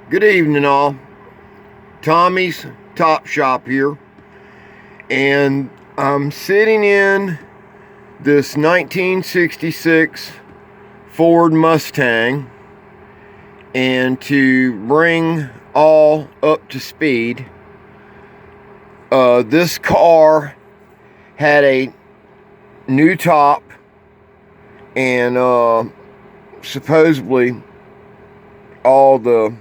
Good evening, all. Tommy's Top Shop here, and I'm sitting in this 1966 Ford Mustang, and to bring all up to speed, this car had a new top and supposedly all the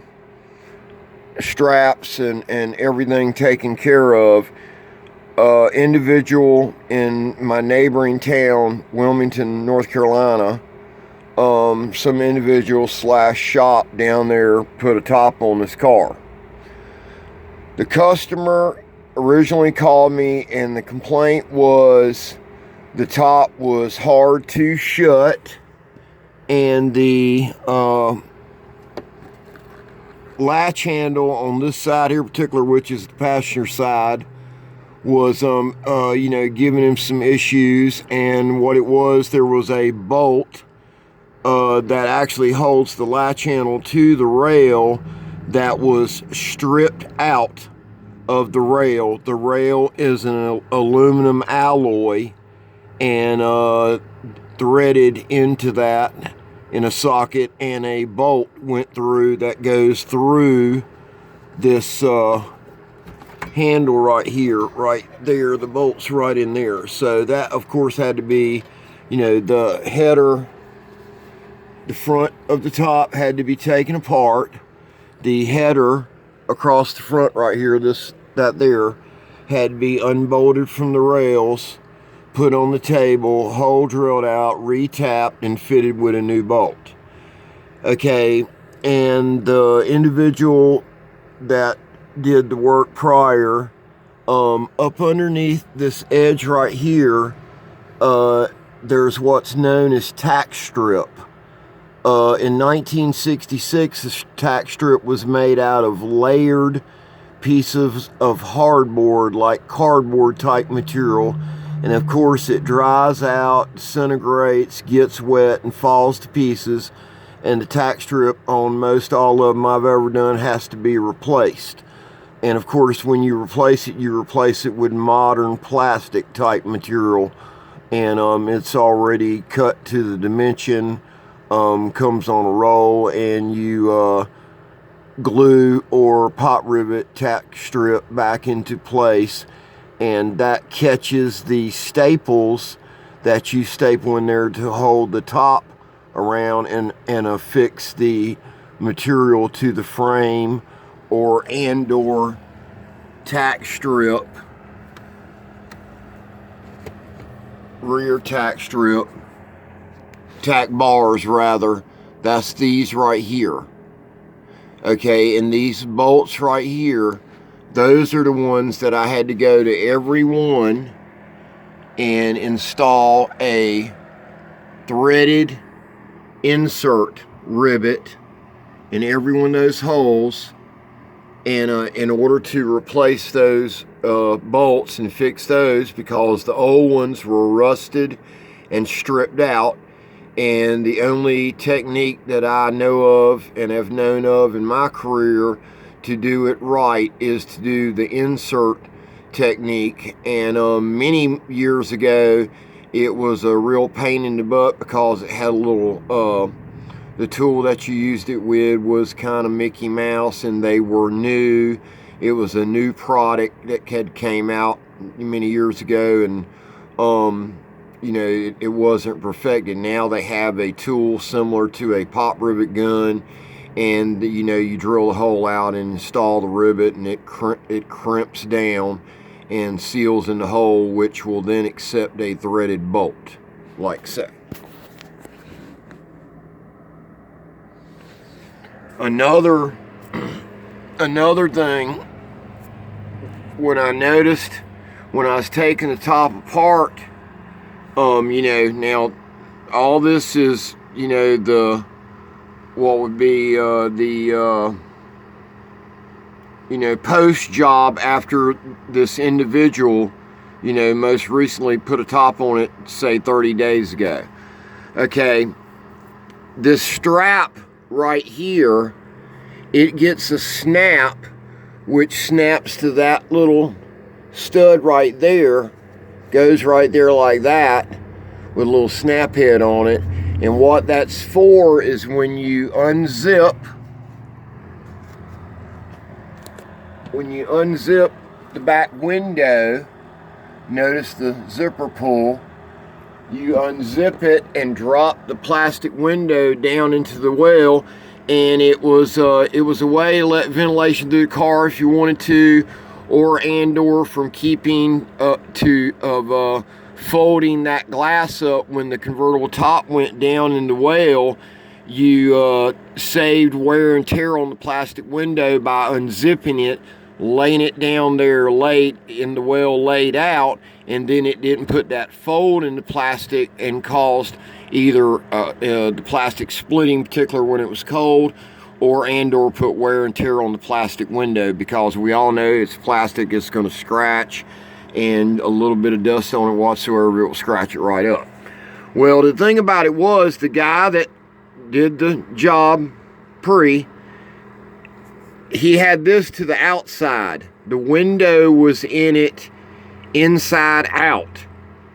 straps and everything taken care of. Individual in my neighboring town, Wilmington, North Carolina, some individual / shop down there put a top on this car. The customer originally called me, and the complaint was the top was hard to shut, and the latch handle on this side here in particular, which is the passenger side, was giving him some issues. And what it was, there was a bolt that actually holds the latch handle to the rail that was stripped out of the rail. The rail is an aluminum alloy and threaded into that in a socket, and a bolt went through that goes through this handle right here, right there. The bolt's right in there. So that, of course, had to be, the header, the front of the top had to be taken apart. The header across the front right here, that there, had to be unbolted from the rails, put on the table, hole drilled out, re-tapped, and fitted with a new bolt. Okay, and the individual that did the work prior, up underneath this edge right here, there's what's known as tack strip. In 1966, the tack strip was made out of layered pieces of hardboard, like cardboard type material. And of course, it dries out, disintegrates, gets wet, and falls to pieces. And the tack strip on most all of them I've ever done has to be replaced. And of course, when you replace it with modern plastic type material. And it's already cut to the dimension, comes on a roll, and you glue or pot rivet tack strip back into place. And that catches the staples that you staple in there to hold the top around and affix the material to the frame, or tack strip, rear tack strip, tack bars rather. That's these right here. Okay, and these bolts right here, those are the ones that I had to go to every one and install a threaded insert rivet in every one of those holes, and in order to replace those bolts and fix those, because the old ones were rusted and stripped out. And the only technique that I know of and have known of in my career to do it right is to do the insert technique. And many years ago, it was a real pain in the butt, because it had a little, the tool that you used it with was kind of Mickey Mouse, and they were new. It was a new product that came out many years ago, and it wasn't perfected. Now they have a tool similar to a pop rivet gun, and you drill the hole out and install the rivet, and it crimps down and seals in the hole, which will then accept a threaded bolt, like so. Another thing, when I noticed when I was taking the top apart, now all this is, what would be the post job after this individual, most recently put a top on it, say 30 days ago. Okay, this strap right here it gets a snap, which snaps to that little stud right there, goes right there like that with a little snap head on it. And what that's for is when you unzip the back window, notice the zipper pull, you unzip it and drop the plastic window down into the well, and it was a way to let ventilation through the car if you wanted to, or from keeping folding that glass up when the convertible top went down in the well. You saved wear and tear on the plastic window by unzipping it, laying it down there laid in the well laid out, and then it didn't put that fold in the plastic and caused either the plastic splitting, particular when it was cold, or put wear and tear on the plastic window, because we all know it's plastic, it's going to scratch, and a little bit of dust on it whatsoever, it will scratch it right up. Well, the thing about it was, the guy that did the job he had this to the outside. The window was in it inside out.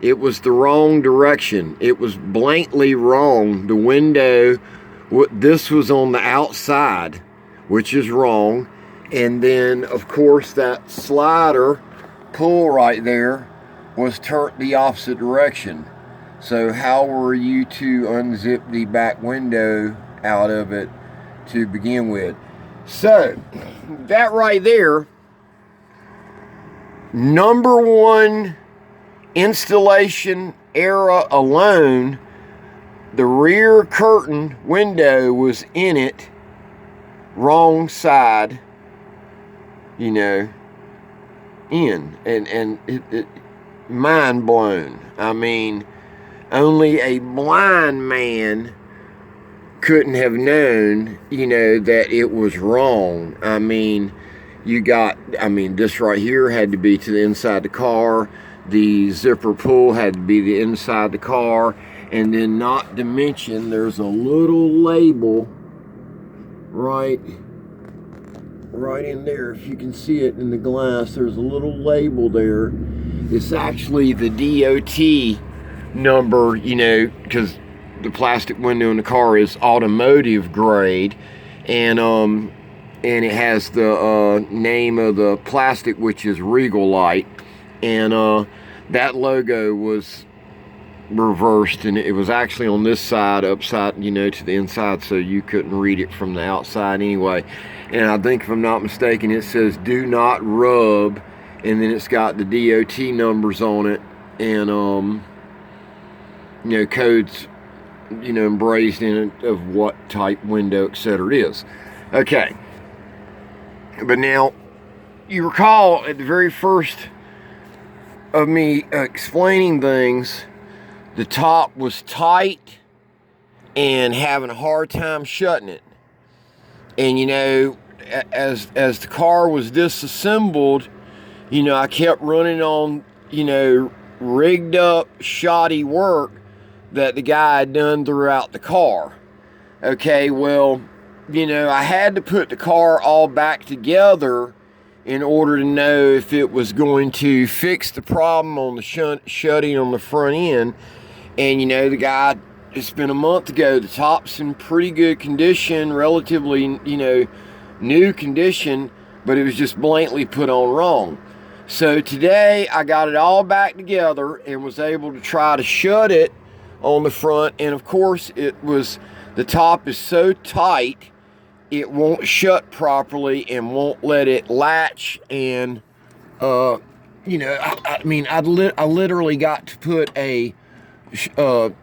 It was the wrong direction. It was blankly wrong. The window, this was on the outside, which is wrong. And then, of course, that slider pull right there was turned the opposite direction. So how were you to unzip the back window out of it to begin with? So that right there, number one installation error alone, the rear curtain window was in it wrong side, you know, in, and it mind blown. I mean, only a blind man couldn't have known, you know, that it was wrong. I mean, this right here had to be to the inside of the car. The zipper pull had to be the inside of the car. And then, not to mention, there's a little label right in there. If you can see it in the glass, there's a little label there. It's actually the DOT number, you know, because the plastic window in the car is automotive grade, and it has the name of the plastic, which is Regal Light, and that logo was reversed, and it was actually on this side, upside, you know, to the inside, so you couldn't read it from the outside anyway. And I think, if I'm not mistaken, it says "do not rub," and then it's got the DOT numbers on it, and you know, codes, you know, embraced in it of what type window, etc. it is. Okay, but now you recall at the very first of me explaining things, the top was tight and having a hard time shutting it. And, you know, as the car was disassembled, you know, I kept running on, you know, rigged up shoddy work that the guy had done throughout the car. Okay, well, you know, I had to put the car all back together in order to know if it was going to fix the problem on the shutting on the front end. And, you know, the guy, it's been a month ago, the top's in pretty good condition, relatively, you know, new condition, but it was just blatantly put on wrong. So today I got it all back together and was able to try to shut it on the front, and of course the top is so tight it won't shut properly and won't let it latch. And you know, I mean, I literally got to put a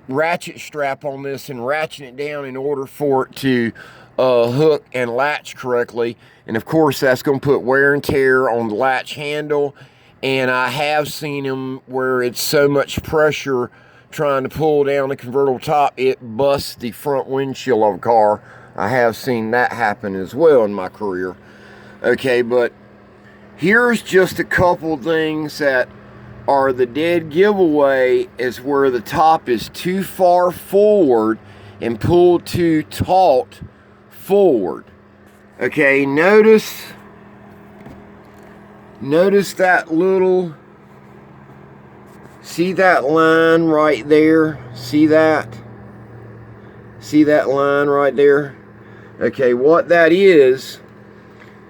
ratchet strap on this and ratchet it down in order for it to hook and latch correctly. And of course that's going to put wear and tear on the latch handle, and I have seen them where it's so much pressure trying to pull down the convertible top, it busts the front windshield of a car. I have seen that happen as well in my career. Okay, but here's just a couple things that are the dead giveaway, is where the top is too far forward and pulled too taut forward. Okay, notice that little, see that line right there? See that? See that line right there? Okay, what that is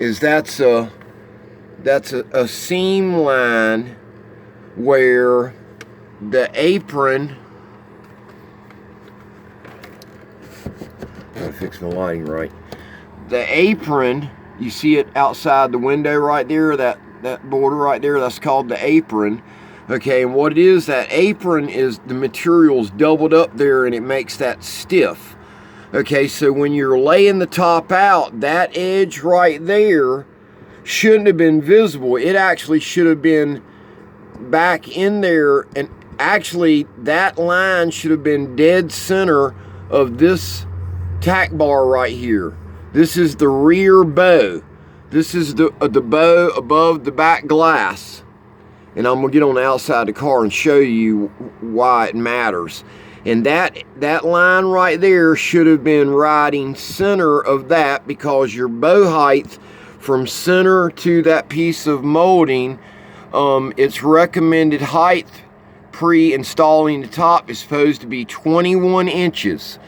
that's a seam line where the apron, gotta fix my lighting right. The apron, you see it outside the window right there, that border right there, that's called the apron. Okay, and what it is, that apron is the material's doubled up there and it makes that stiff. Okay, so when you're laying the top out, that edge right there shouldn't have been visible. It actually should have been back in there, and actually that line should have been dead center of this tack bar right here. This is the rear bow. This is the bow above the back glass. And I'm gonna get on the outside of the car and show you why it matters. And that line right there should have been riding center of that, because your bow height from center to that piece of molding, its recommended height pre-installing the top is supposed to be 21 inches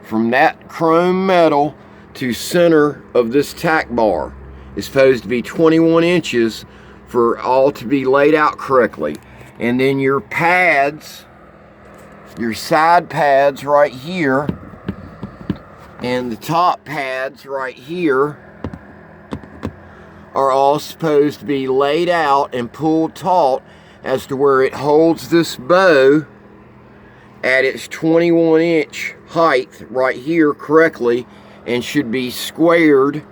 from that chrome metal to center of this tack bar. It's supposed to be 21 inches for all to be laid out correctly. And then your pads, your side pads right here and the top pads right here are all supposed to be laid out and pulled taut as to where it holds this bow at its 21 inch height right here correctly, and should be squared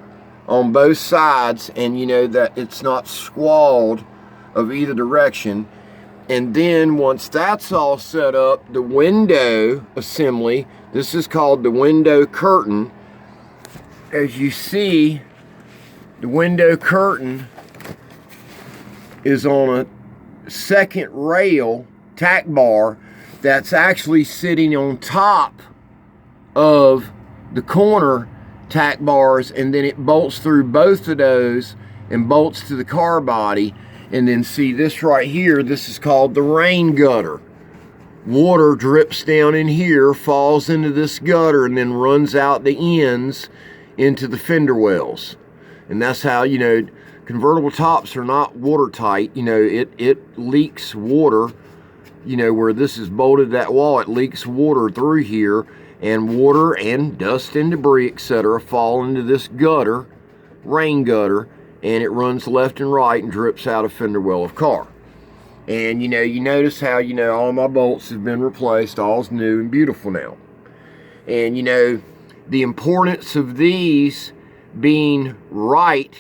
on both sides, and you know that it's not squalled of either direction. And then once that's all set up, the window assembly, this is called the window curtain. As you see, the window curtain is on a second rail tack bar that's actually sitting on top of the corner tack bars, and then it bolts through both of those and bolts to the car body. And then see this right here, this is called the rain gutter. Water drips down in here, falls into this gutter, and then runs out the ends into the fender wells. And that's how, you know, convertible tops are not watertight. You know, it leaks water, you know, where this is bolted to that wall, it leaks water through here, and water and dust and debris, etc., fall into this gutter, rain gutter, and it runs left and right and drips out a fender well of car. And you know, you notice how, you know, all my bolts have been replaced, all's new and beautiful now. And you know, the importance of these being right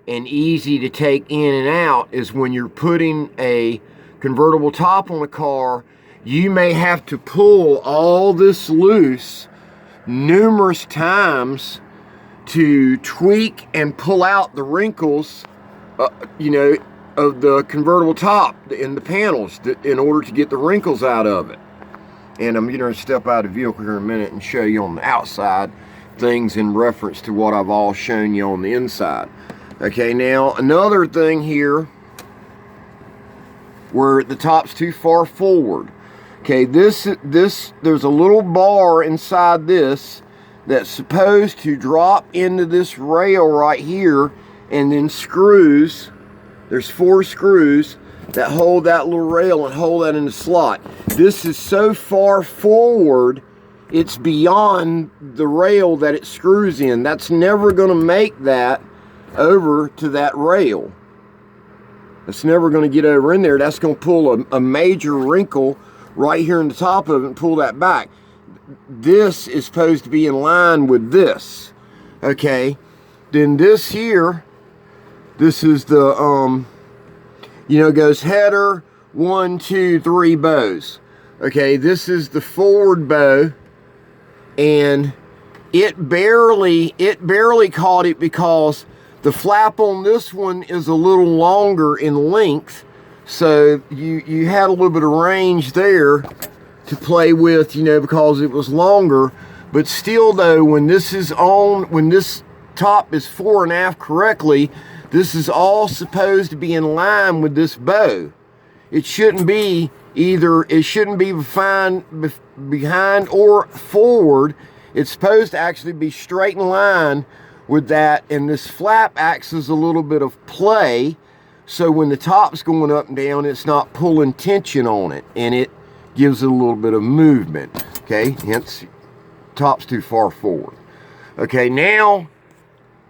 and easy to take in and out is when you're putting a convertible top on a car, you may have to pull all this loose numerous times to tweak and pull out the wrinkles, you know, of the convertible top in the panels in order to get the wrinkles out of it. And I'm going to step out of the vehicle here in a minute and show you on the outside things in reference to what I've all shown you on the inside. Okay, now another thing here where the top's too far forward. Okay, there's a little bar inside this that's supposed to drop into this rail right here, and then screws, there's 4 screws that hold that little rail and hold that in the slot. This is so far forward, it's beyond the rail that it screws in. That's never going to make that over to that rail. It's never going to get over in there. That's going to pull a major wrinkle right here in the top of it and pull that back. This is supposed to be in line with this. Okay, then this here, this is the you know, goes header 1, 2, 3 bows. Okay, this is the forward bow, and it barely caught it because the flap on this one is a little longer in length, so you had a little bit of range there to play with, you know, because it was longer. But still though, when this is on, when this top is fore and aft correctly, this is all supposed to be in line with this bow. It shouldn't be behind or forward. It's supposed to actually be straight in line with that, and this flap acts as a little bit of play, so when the top's going up and down, it's not pulling tension on it, and it gives it a little bit of movement. Okay, hence top's too far forward. Okay, now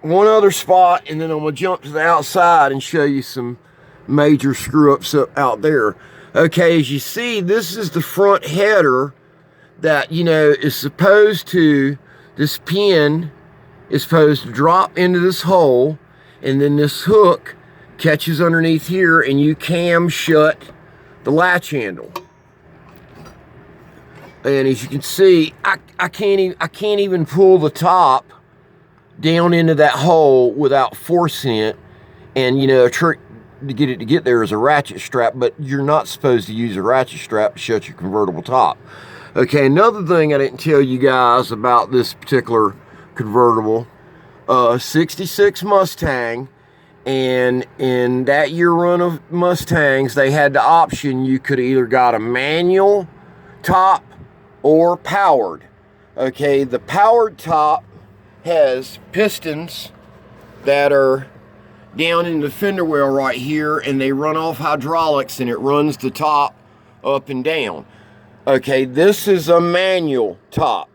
one other spot, and then I'm gonna jump to the outside and show you some major screw-ups out there. Okay, as you see, this is the front header that, you know, is supposed to, this pin is supposed to drop into this hole, and then this hook catches underneath here, and you cam shut the latch handle. And as you can see, I can't even pull the top down into that hole without forcing it. And, you know, a trick to get there is a ratchet strap, but you're not supposed to use a ratchet strap to shut your convertible top. Okay, another thing I didn't tell you guys about this particular convertible, 66 Mustang, and in that year run of Mustangs, they had the option, you could either got a manual top or powered. Okay, the powered top has pistons that are down in the fender well right here, and they run off hydraulics, and it runs the top up and down. Okay, this is a manual top.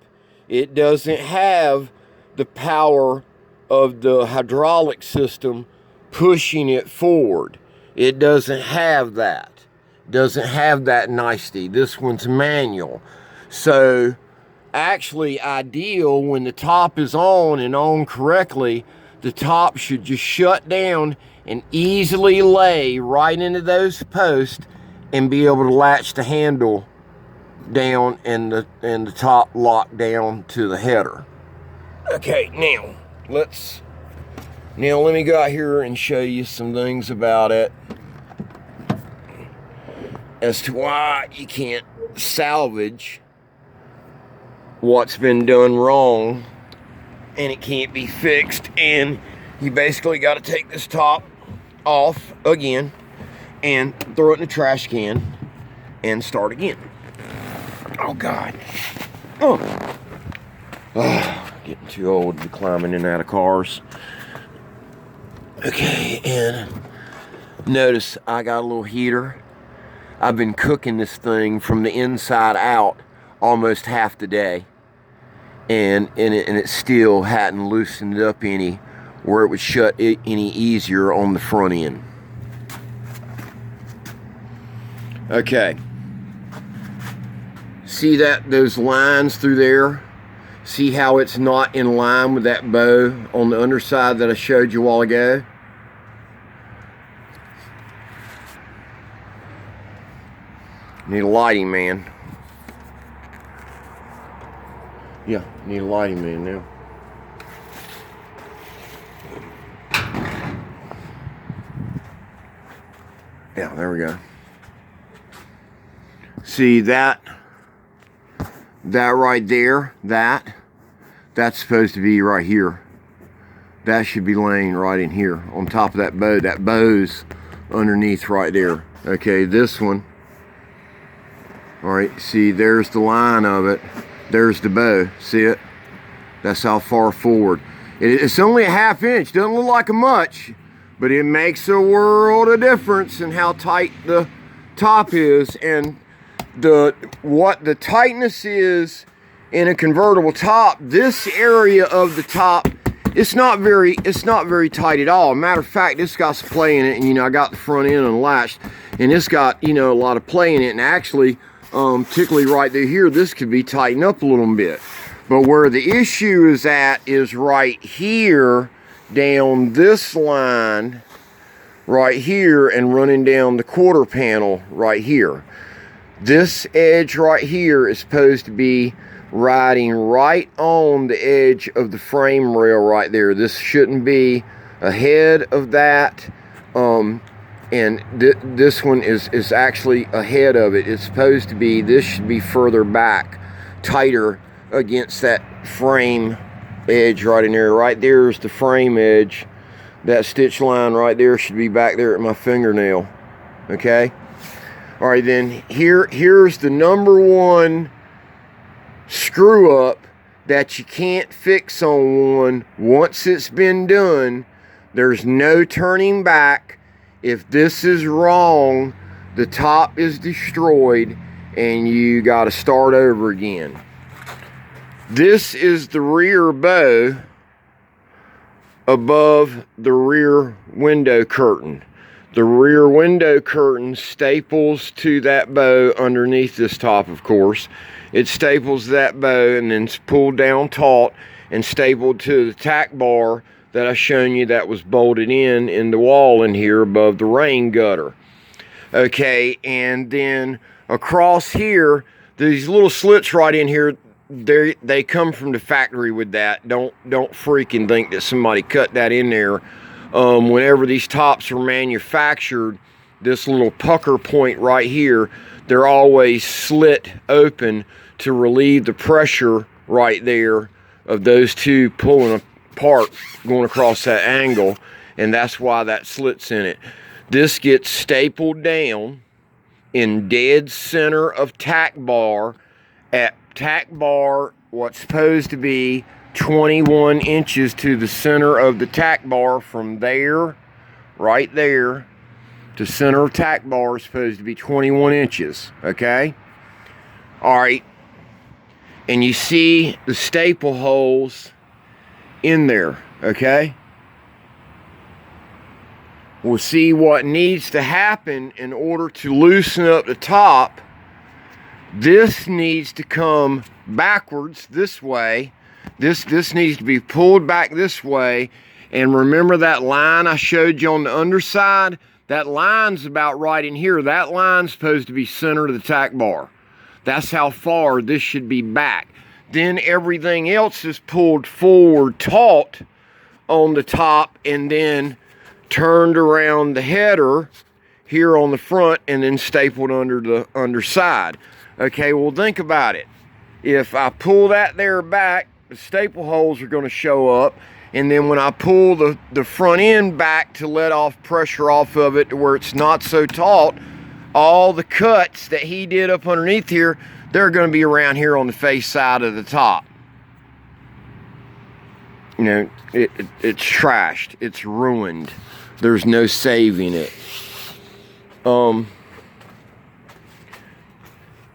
It doesn't have the power of the hydraulic system pushing it forward. It doesn't have that. Doesn't have that nicety. This one's manual. So actually ideal when the top is on and on correctly, the top should just shut down and easily lay right into those posts and be able to latch the handle down and the top lock down to the header. Okay, now let me go out here and show you some things about it as to why you can't salvage what's been done wrong and it can't be fixed. And you basically got to take this top off again and throw it in the trash can and start again. Oh God. Oh, getting too old to be climbing in and out of cars. Okay, and notice I got a little heater. I've been cooking this thing from the inside out almost half the day, and it still hadn't loosened up any where it would shut it any easier on the front end. Okay, see those lines through there? See how it's not in line with that bow on the underside that I showed you a while ago? Need a lighting man. Yeah, need a lighting man now. Yeah, there we go. See that right there, that's supposed to be right here. That should be laying right in here on top of that bow. That bow's underneath right there. Okay, this one. All right, see, there's the line of it. There's the bow, see it? That's how far forward. It's only a half inch, doesn't look like much, but it makes a world of difference in how tight the top is. And what the tightness is in a convertible top, this area of the top, it's not very tight at all. Matter of fact, this got some play in it, and I got the front end unlatched, and it's got a lot of play in it, and actually particularly right there here, this could be tightened up a little bit. But where the issue is at is right here, down this line right here, and running down the quarter panel right here. This edge right here is supposed to be riding right on the edge of the frame rail right there. This shouldn't be ahead of that, and this one is actually ahead of it. It's supposed to be, this should be further back, tighter against that frame edge right in there. Right there is the frame edge. That stitch line right there should be back there at my fingernail. Okay. All right, then here's the number one screw up that you can't fix on one. Once it's been done, there's no turning back. If this is wrong, the top is destroyed and you got to start over again. This is the rear bow above the rear window curtain. The rear window curtain staples to that bow underneath this top, of course. It staples that bow and then it's pulled down taut and stapled to the tack bar that I shown you that was bolted in the wall in here above the rain gutter. Okay, and then across here, these little slits right in here, they come from the factory with that. Don't freaking think that somebody cut that in there. Whenever these tops are manufactured, this little pucker point right here, they're always slit open to relieve the pressure right there of those two pulling apart going across that angle, and that's why that slit's in it. This gets stapled down in dead center of tack bar at tack bar what's supposed to be 21 inches to the center of the tack bar. From there, right there, to center of tack bar is supposed to be 21 inches, okay? All right, and you see the staple holes in there, okay? We'll see what needs to happen in order to loosen up the top. This needs to come backwards this way. This needs to be pulled back this way. And remember that line I showed you on the underside? That line's about right in here. That line's supposed to be center to the tack bar. That's how far this should be back. Then everything else is pulled forward taut on the top and then turned around the header here on the front and then stapled under the underside. Okay, well, think about it. If I pull that there back, the staple holes are going to show up, and then when I pull the front end back to let off pressure off of it to where it's not so taut, all the cuts that he did up underneath here, they're going to be around here on the face side of the top. You know, it's trashed. It's ruined. There's no saving it.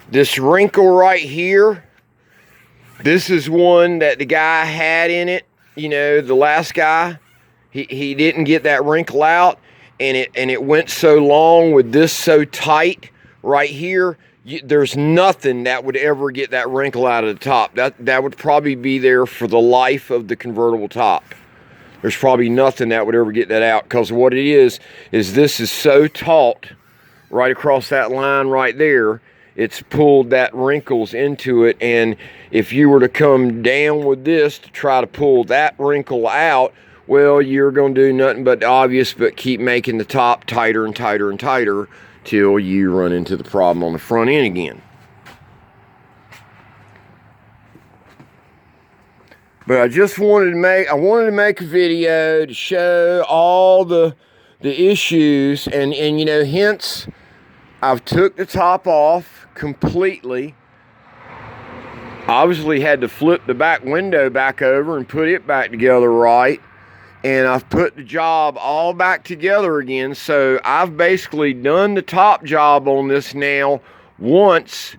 This wrinkle right here, this is one that the guy had in it. You know, the last guy, he didn't get that wrinkle out, and it went so long with this so tight right here. There's nothing that would ever get that wrinkle out of the top. That would probably be there for the life of the convertible top. There's probably nothing that would ever get that out, because what it is this is so taut right across that line right there. It's pulled that wrinkles into it, and if you were to come down with this to try to pull that wrinkle out, well, you're going to do nothing but obvious but keep making the top tighter and tighter and tighter till you run into the problem on the front end again. But I just wanted to make a video to show all the issues, and you know, hence I've took the top off completely. Obviously had to flip the back window back over and put it back together right, and I've put the job all back together again. So I've basically done the top job on this now once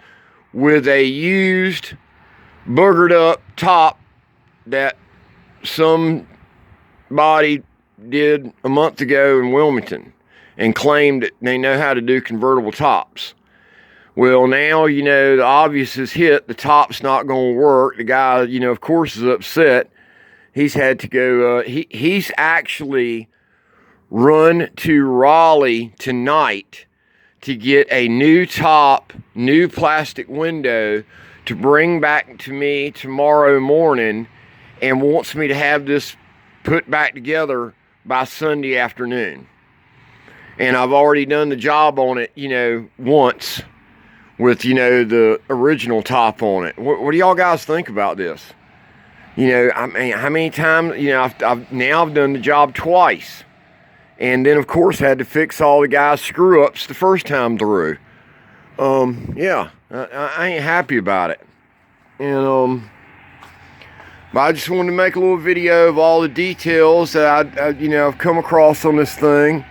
with a used boogered up top that somebody did a month ago in Wilmington and claimed that they know how to do convertible tops. Well, now, you know, the obvious is hit. The top's not going to work. The guy, you know, of course, is upset. He's had to go, he's actually run to Raleigh tonight to get a new top, new plastic window to bring back to me tomorrow morning, and wants me to have this put back together by Sunday afternoon. And I've already done the job on it, you know, once with, you know, the original top on it. What do y'all guys think about this? You know, I mean, how many times, you know, I've done the job twice. And then, of course, had to fix all the guy's screw-ups the first time through. Yeah, I ain't happy about it. And, but I just wanted to make a little video of all the details that I've come across on this thing,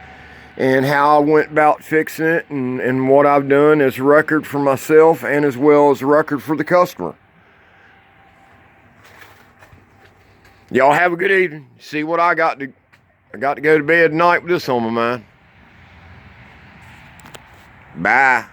and how I went about fixing it, and what I've done as a record for myself, and as well as a record for the customer. Y'all have a good evening. See what I got to go to bed tonight with this on my mind. Bye.